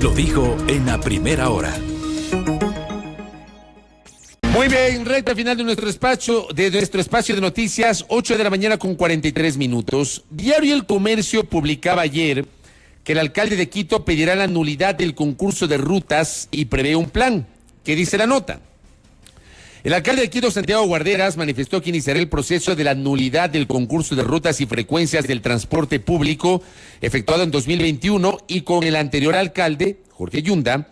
lo dijo en la primera hora. Muy bien, recta final de nuestro espacio de noticias, 8 de la mañana con 43 minutos. Diario El Comercio publicaba ayer que el alcalde de Quito pedirá la nulidad del concurso de rutas y prevé un plan. ¿Qué dice la nota? El alcalde de Quito, Santiago Guarderas, manifestó que iniciará el proceso de la nulidad del concurso de rutas y frecuencias del transporte público efectuado en 2021 y con el anterior alcalde, Jorge Yunda.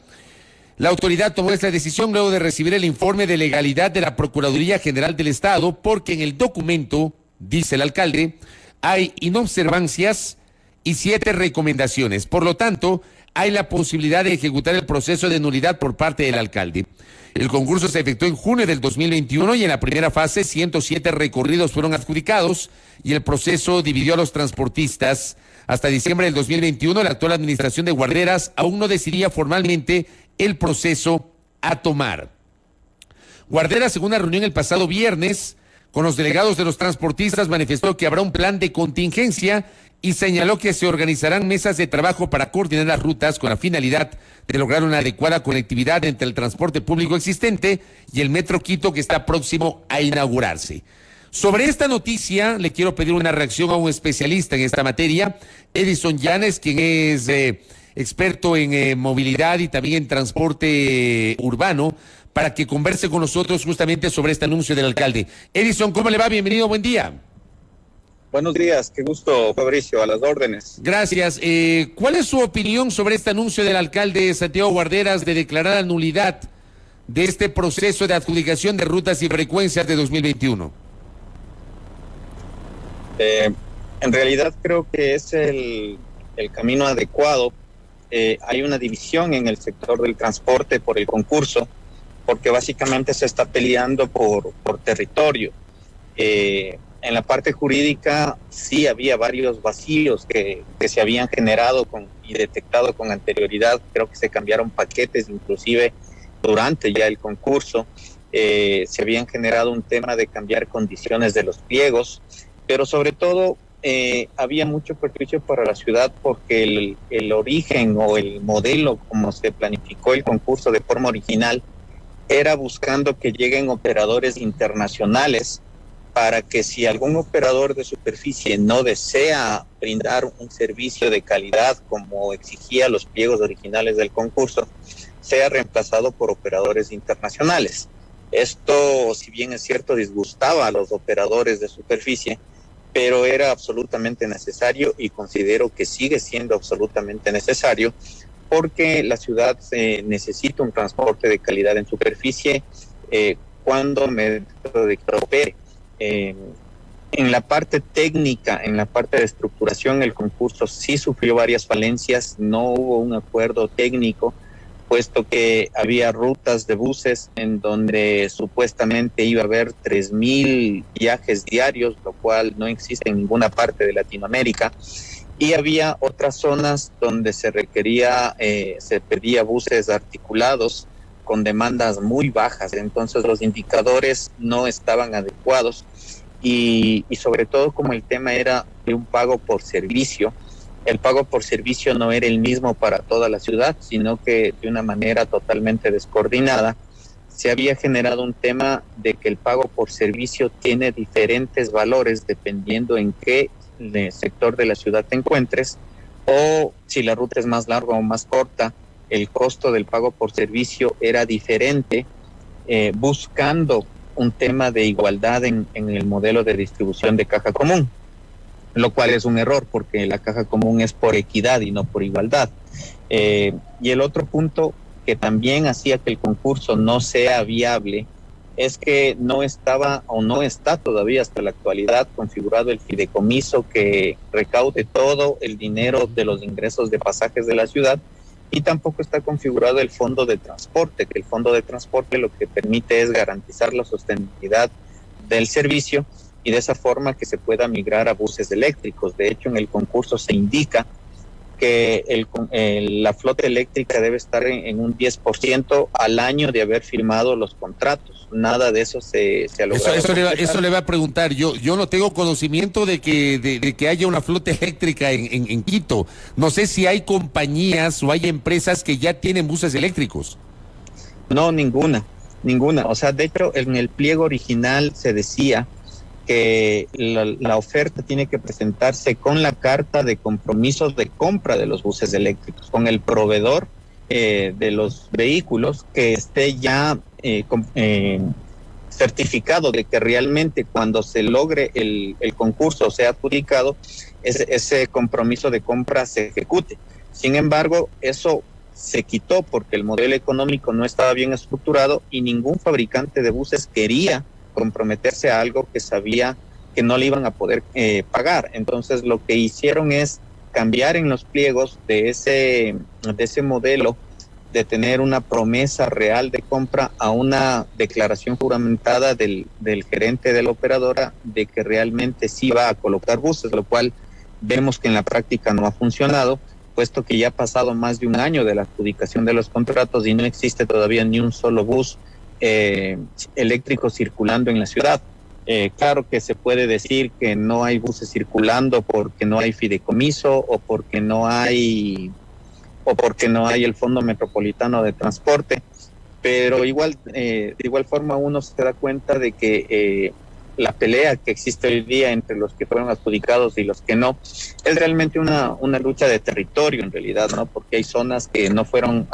La autoridad tomó esta decisión luego de recibir el informe de legalidad de la Procuraduría General del Estado, porque en el documento, dice el alcalde, hay inobservancias y 7 recomendaciones. Por lo tanto, hay la posibilidad de ejecutar el proceso de nulidad por parte del alcalde. El concurso se efectuó en junio del 2021 y en la primera fase 107 recorridos fueron adjudicados y el proceso dividió a los transportistas. Hasta diciembre del 2021, la actual administración de Guarderas aún no decidía formalmente el proceso a tomar. Guarderas, en una reunión el pasado viernes con los delegados de los transportistas, manifestó que habrá un plan de contingencia y señaló que se organizarán mesas de trabajo para coordinar las rutas con la finalidad de lograr una adecuada conectividad entre el transporte público existente y el Metro Quito, que está próximo a inaugurarse. Sobre esta noticia le quiero pedir una reacción a un especialista en esta materia, Edison Llanes, quien es experto en movilidad y también en transporte urbano, para que converse con nosotros justamente sobre este anuncio del alcalde. Edison, ¿cómo le va? Bienvenido, buen día. Buenos días, qué gusto, Fabricio, a las órdenes. Gracias. ¿Cuál es su opinión sobre este anuncio del alcalde Santiago Guarderas de declarar la nulidad de este proceso de adjudicación de rutas y frecuencias de 2021? En realidad creo que es el camino adecuado. Hay una división en el sector del transporte por el concurso, porque básicamente se está peleando por territorio. En la parte jurídica sí había varios vacíos que se habían generado y detectado con anterioridad. Creo que se cambiaron paquetes inclusive durante ya el concurso. Se habían generado un tema de cambiar condiciones de los pliegos, pero sobre todo había mucho perjuicio para la ciudad porque el origen o el modelo como se planificó el concurso de forma original era buscando que lleguen operadores internacionales para que si algún operador de superficie no desea brindar un servicio de calidad como exigía los pliegos originales del concurso, sea reemplazado por operadores internacionales. Esto, si bien es cierto, disgustaba a los operadores de superficie, pero era absolutamente necesario y considero que sigue siendo absolutamente necesario porque la ciudad necesita un transporte de calidad en superficie cuando Metro de Quito opere. En la parte técnica, en la parte de estructuración, el concurso sí sufrió varias falencias, no hubo un acuerdo técnico, puesto que había rutas de buses en donde supuestamente iba a haber 3,000 viajes diarios, lo cual no existe en ninguna parte de Latinoamérica, y había otras zonas donde se pedía buses articulados con demandas muy bajas, entonces los indicadores no estaban adecuados y sobre todo como el tema era de un pago por servicio, el pago por servicio no era el mismo para toda la ciudad, sino que de una manera totalmente descoordinada se había generado un tema de que el pago por servicio tiene diferentes valores dependiendo en qué sector de la ciudad te encuentres o si la ruta es más larga o más corta. El costo del pago por servicio era diferente, buscando un tema de igualdad en el modelo de distribución de caja común, lo cual es un error porque la caja común es por equidad y no por igualdad. Y el otro punto que también hacía que el concurso no sea viable es que no estaba o no está todavía hasta la actualidad configurado el fideicomiso que recaude todo el dinero de los ingresos de pasajes de la ciudad. Y tampoco está configurado el fondo de transporte, que el fondo de transporte lo que permite es garantizar la sostenibilidad del servicio y de esa forma que se pueda migrar a buses eléctricos. De hecho, en el concurso se indica que la flota eléctrica debe estar en un 10% al año de haber firmado los contratos. Nada de eso se ha logrado. Eso le va a preguntar. Yo no tengo conocimiento de que haya una flota eléctrica en Quito. No sé si hay compañías o hay empresas que ya tienen buses eléctricos. No, ninguna. O sea, de hecho, en el pliego original se decía que la oferta tiene que presentarse con la carta de compromisos de compra de los buses eléctricos, con el proveedor de los vehículos que esté ya certificado de que realmente cuando se logre el concurso sea adjudicado, ese compromiso de compra se ejecute. Sin embargo, eso se quitó porque el modelo económico no estaba bien estructurado y ningún fabricante de buses quería comprometerse a algo que sabía que no le iban a poder pagar. Entonces lo que hicieron es cambiar en los pliegos de ese modelo de tener una promesa real de compra a una declaración juramentada del gerente de la operadora de que realmente sí va a colocar buses, lo cual vemos que en la práctica no ha funcionado, puesto que ya ha pasado más de un año de la adjudicación de los contratos y no existe todavía ni un solo bus eléctrico circulando en la ciudad. Claro que se puede decir que no hay buses circulando porque no hay fideicomiso o porque no hay el Fondo Metropolitano de Transporte, pero de igual forma uno se da cuenta de que la pelea que existe hoy día entre los que fueron adjudicados y los que no es realmente una lucha de territorio en realidad, ¿no? Porque hay zonas que no fueron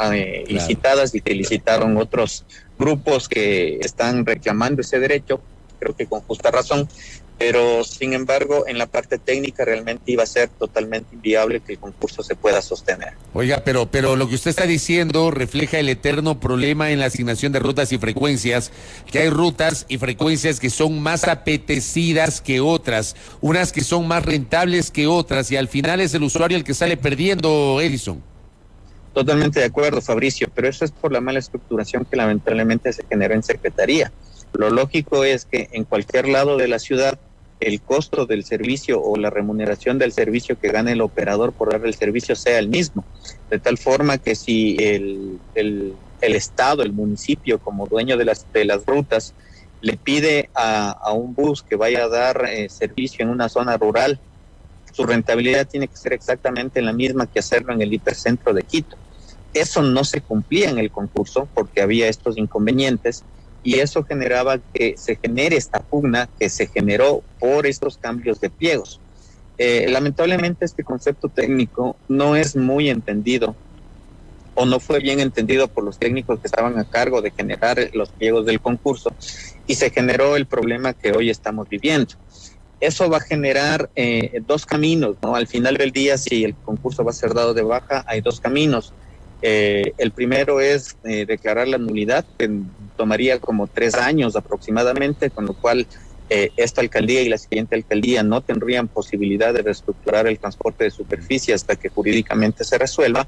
licitadas y que licitaron otros grupos que están reclamando ese derecho, creo que con justa razón, pero sin embargo en la parte técnica realmente iba a ser totalmente inviable que el concurso se pueda sostener. Oiga, pero lo que usted está diciendo refleja el eterno problema en la asignación de rutas y frecuencias, que hay rutas y frecuencias que son más apetecidas que otras, unas que son más rentables que otras, y al final es el usuario el que sale perdiendo, Edison. Totalmente de acuerdo, Fabricio, pero eso es por la mala estructuración que lamentablemente se generó en Secretaría. Lo lógico es que en cualquier lado de la ciudad el costo del servicio o la remuneración del servicio que gane el operador por dar el servicio sea el mismo, de tal forma que si el Estado, el municipio como dueño de las rutas le pide a un bus que vaya a dar servicio en una zona rural, su rentabilidad tiene que ser exactamente la misma que hacerlo en el hipercentro de Quito. Eso no se cumplía en el concurso porque había estos inconvenientes y eso generaba que se genere esta pugna que se generó por estos cambios de pliegos. Lamentablemente este concepto técnico no es muy entendido o no fue bien entendido por los técnicos que estaban a cargo de generar los pliegos del concurso y se generó el problema que hoy estamos viviendo. Eso va a generar dos caminos, ¿no? Al final del día, si el concurso va a ser dado de baja, hay dos caminos. El primero es declarar la nulidad, que tomaría como 3 años aproximadamente, con lo cual esta alcaldía y la siguiente alcaldía no tendrían posibilidad de reestructurar el transporte de superficie hasta que jurídicamente se resuelva,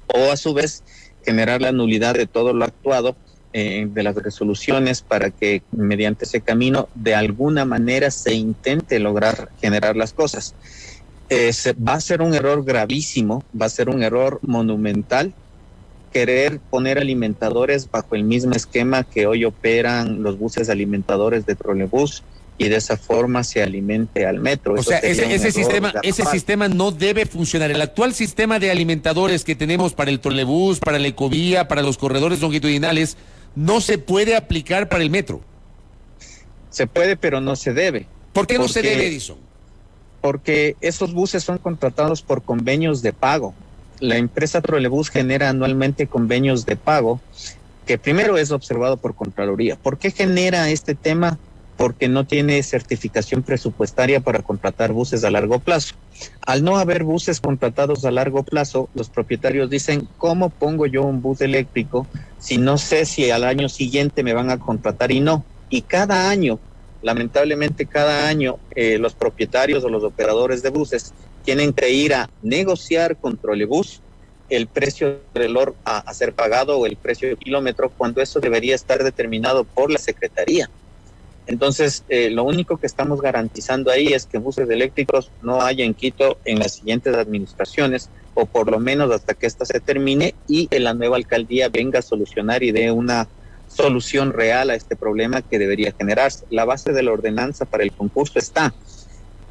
o a su vez generar la nulidad de todo lo actuado de las resoluciones para que mediante ese camino de alguna manera se intente lograr generar las cosas. Va a ser un error gravísimo, va a ser un error monumental querer poner alimentadores bajo el mismo esquema que hoy operan los buses alimentadores de trolebús y de esa forma se alimente al metro. O sea, ese sistema no debe funcionar. El actual sistema de alimentadores que tenemos para el trolebús, para la ecovía, para los corredores longitudinales, no se puede aplicar para el metro. Se puede, pero no se debe. ¿Por qué no se debe, Edison? Porque esos buses son contratados por convenios de pago. La empresa Trolebús genera anualmente convenios de pago, que primero es observado por Contraloría. ¿Por qué genera este tema? Porque no tiene certificación presupuestaria para contratar buses a largo plazo. Al no haber buses contratados a largo plazo, los propietarios dicen, ¿cómo pongo yo un bus eléctrico si no sé si al año siguiente me van a contratar y no? Y cada año, lamentablemente cada año, los propietarios o los operadores de buses tienen que ir a negociar con Trolebús el precio del valor a ser pagado o el precio de kilómetro, cuando eso debería estar determinado por la Secretaría. Entonces, lo único que estamos garantizando ahí es que buses eléctricos no haya en Quito en las siguientes administraciones, o por lo menos hasta que esta se termine y la nueva alcaldía venga a solucionar y dé una solución real a este problema que debería generarse. La base de la ordenanza para el concurso está.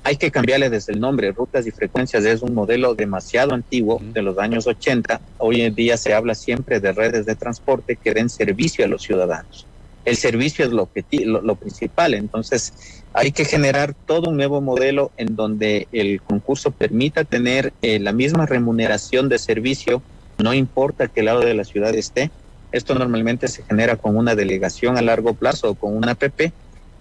Hay que cambiarle desde el nombre. Rutas y frecuencias es un modelo demasiado antiguo de los años 80. Hoy en día se habla siempre de redes de transporte que den servicio a los ciudadanos. El servicio es lo principal. Entonces hay que generar todo un nuevo modelo en donde el concurso permita tener la misma remuneración de servicio, no importa qué lado de la ciudad esté. Esto normalmente se genera con una delegación a largo plazo o con una APP,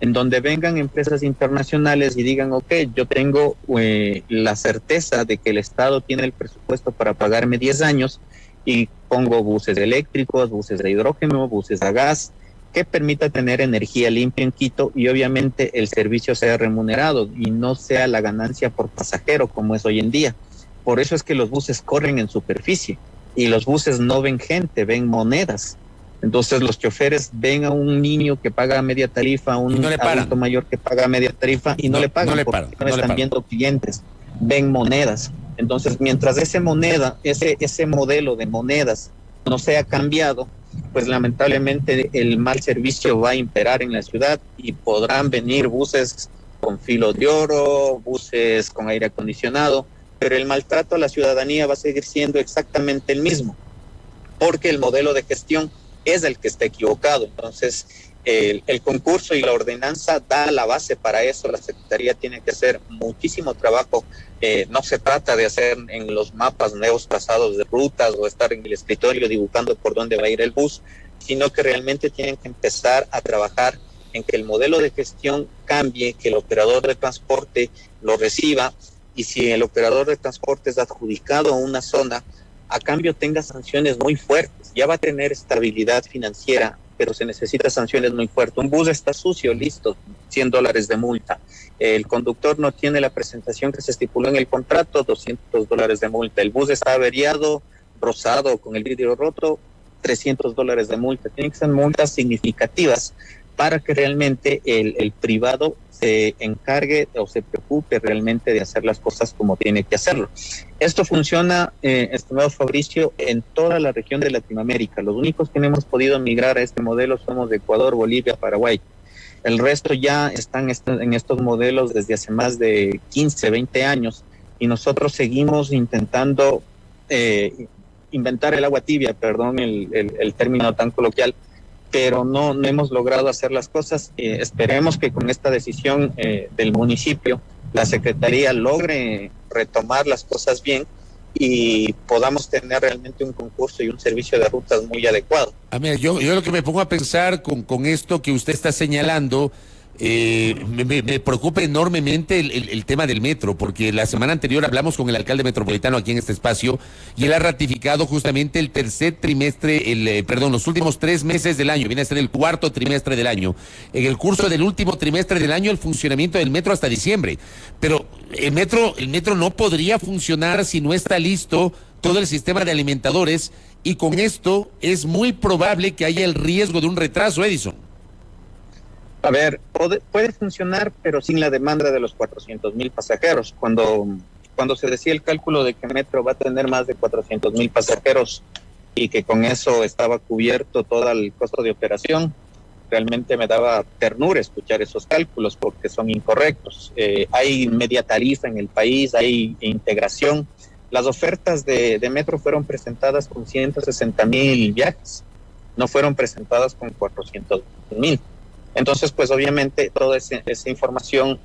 en donde vengan empresas internacionales y digan, ok, yo tengo la certeza de que el Estado tiene el presupuesto para pagarme 10 años y pongo buses eléctricos, buses de hidrógeno, buses a gas, que permita tener energía limpia en Quito y obviamente el servicio sea remunerado y no sea la ganancia por pasajero como es hoy en día. Por eso es que los buses corren en superficie y los buses no ven gente, ven monedas. Entonces los choferes ven a un niño que paga media tarifa, a un adulto mayor que paga media tarifa y no le pagan porque no están viendo clientes, ven monedas. Entonces mientras ese modelo de monedas no sea cambiado, pues lamentablemente el mal servicio va a imperar en la ciudad y podrán venir buses con filo de oro, buses con aire acondicionado, pero el maltrato a la ciudadanía va a seguir siendo exactamente el mismo, porque el modelo de gestión es el que está equivocado. Entonces el concurso y la ordenanza da la base para eso. La Secretaría tiene que hacer muchísimo trabajo. No se trata de hacer en los mapas nuevos trazados de rutas o estar en el escritorio dibujando por dónde va a ir el bus, sino que realmente tienen que empezar a trabajar en que el modelo de gestión cambie, que el operador de transporte lo reciba, y si el operador de transporte es adjudicado a una zona, a cambio tenga sanciones muy fuertes. Ya va a tener estabilidad financiera, pero se necesita sanciones muy fuertes. Un bus está sucio, listo, $100 de multa. El conductor no tiene la presentación que se estipuló en el contrato, $200 de multa. El bus está averiado, rosado, con el vidrio roto, $300 de multa. Tienen que ser multas significativas para que realmente el privado se encargue o se preocupe realmente de hacer las cosas como tiene que hacerlo. Esto funciona, estimado Fabricio, en toda la región de Latinoamérica. Los únicos que no hemos podido migrar a este modelo somos de Ecuador, Bolivia, Paraguay. El resto ya están en estos modelos desde hace más de 15, 20 años y nosotros seguimos intentando inventar el agua tibia, perdón el término tan coloquial, pero no hemos logrado hacer las cosas. Esperemos que con esta decisión del municipio, la Secretaría logre retomar las cosas bien y podamos tener realmente un concurso y un servicio de rutas muy adecuado. Mira, yo lo que me pongo a pensar con esto que usted está señalando, me preocupa enormemente el tema del metro, porque la semana anterior hablamos con el alcalde metropolitano aquí en este espacio y él ha ratificado justamente el tercer trimestre, los últimos 3 meses del año, viene a ser el cuarto trimestre del año. En el curso del último trimestre del año, el funcionamiento del metro hasta diciembre. Pero el metro no podría funcionar si no está listo todo el sistema de alimentadores, y con esto es muy probable que haya el riesgo de un retraso, Edison. A ver, puede funcionar, pero sin la demanda de los 400,000 pasajeros. Cuando se decía el cálculo de que Metro va a tener más de 400,000 pasajeros y que con eso estaba cubierto todo el costo de operación, realmente me daba ternura escuchar esos cálculos porque son incorrectos. Hay media tarifa en el país, hay integración. Las ofertas de Metro fueron presentadas con 160,000 viajes, no fueron presentadas con 400,000. Entonces, pues obviamente toda esa información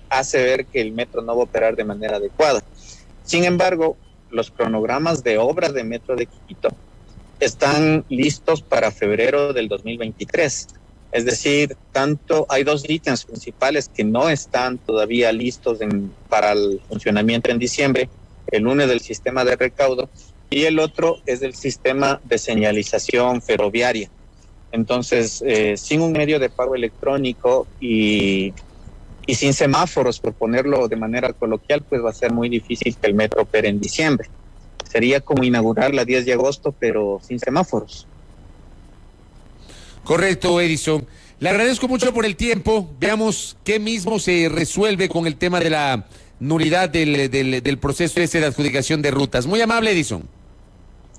hace ver que el metro no va a operar de manera adecuada. Sin embargo, los cronogramas de obras de Metro de Quito están listos para febrero del 2023. Es decir, hay 2 ítems principales que no están todavía listos para el funcionamiento en diciembre. El uno es del sistema de recaudo y el otro es del sistema de señalización ferroviaria. Entonces, sin un medio de pago electrónico y sin semáforos, por ponerlo de manera coloquial, pues va a ser muy difícil que el metro opere en diciembre. Sería como inaugurar la 10 de agosto, pero sin semáforos. Correcto, Edison. Le agradezco mucho por el tiempo. Veamos qué mismo se resuelve con el tema de la nulidad del proceso ese de adjudicación de rutas. Muy amable, Edison.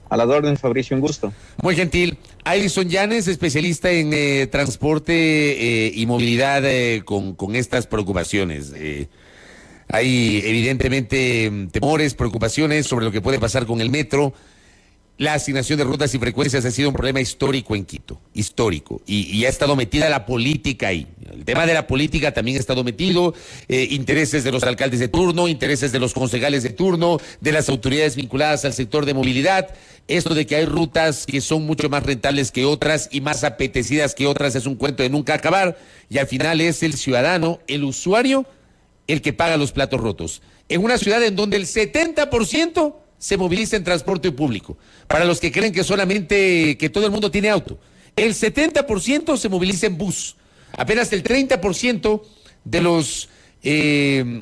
A las órdenes, Fabricio, un gusto. Muy gentil. Edison Llanes, especialista en transporte y movilidad con estas preocupaciones. Hay evidentemente temores, preocupaciones sobre lo que puede pasar con el metro. La asignación de rutas y frecuencias ha sido un problema histórico en Quito, histórico, y ha estado metida la política ahí. El tema de la política también ha estado metido, intereses de los alcaldes de turno, intereses de los concejales de turno, de las autoridades vinculadas al sector de movilidad. Esto de que hay rutas que son mucho más rentables que otras y más apetecidas que otras es un cuento de nunca acabar, y al final es el ciudadano, el usuario, el que paga los platos rotos. En una ciudad en donde el 70% se moviliza en transporte público. Para los que creen que solamente que todo el mundo tiene auto, el 70% se moviliza en bus. Apenas el 30% de los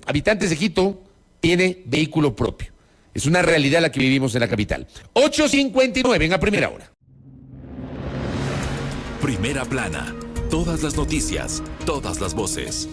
habitantes de Quito tiene vehículo propio. Es una realidad la que vivimos en la capital. 8:59 en la primera hora. Primera plana. Todas las noticias, todas las voces.